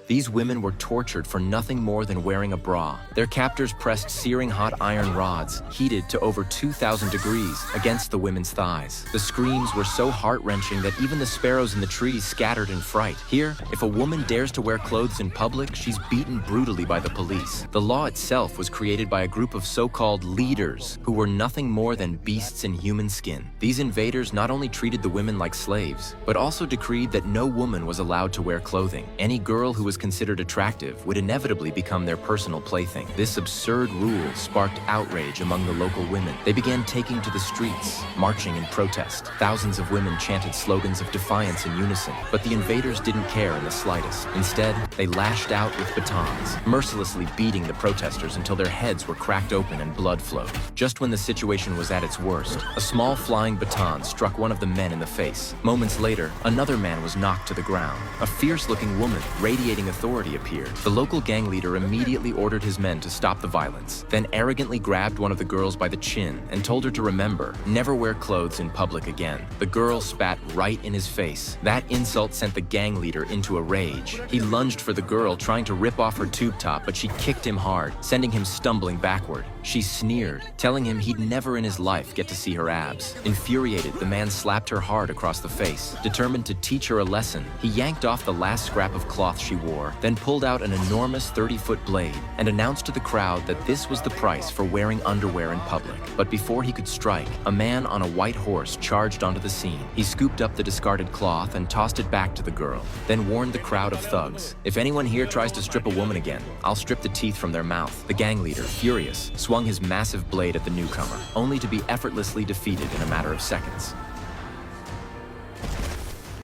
These women were tortured for nothing more than wearing a bra. Their captors pressed searing hot iron rods, heated to over 2,000 degrees, against the women's thighs. The screams were so heart-wrenching that even the sparrows in the trees scattered in fright. Here, if a woman dares to wear clothes in public, she's beaten brutally by the police. The law itself was created by a group of so-called leaders who were nothing more than beasts in human skin. These invaders not only treated the women like slaves, but also decreed that no woman was allowed to wear clothing. Any girl who was considered attractive would inevitably become their personal plaything. This absurd rule sparked outrage among the local women. They began taking to the streets, marching in protest. Thousands of women chanted slogans of defiance in unison, but the invaders didn't care in the slightest. Instead, they lashed out with batons, mercilessly beating the protesters until their heads were cracked open and blood flowed. Just when the situation was at its worst, a small flying baton struck one of the men in the face. Moments later, another man was knocked to the ground. A fierce-looking woman, radiating authority, appeared. The local gang leader immediately ordered his men to stop the violence, then arrogantly grabbed one of the girls by the chin and told her to remember, never wear clothes in public again. The girl spat right in his face. That insult sent the gang leader into a rage. He lunged for the girl, trying to rip off her tube top, but she kicked him hard, sending him stumbling backward. She sneered, telling him he'd never in his life get to see her abs. Infuriated, the man slapped her hard across the face. Determined to teach her a lesson, he yanked off the last scrap of cloth she wore, then pulled out an enormous 30-foot blade and announced to the crowd that this was the price for wearing underwear in public. But before he could strike, a man on a white horse charged onto the scene. He scooped up the discarded cloth and tossed it back to the girl, then warned the crowd of thugs. "If anyone here tries to strip a woman again, I'll strip the teeth from their mouth." The gang leader, furious, swung his massive blade at the newcomer, only to be effortlessly defeated in a matter of seconds.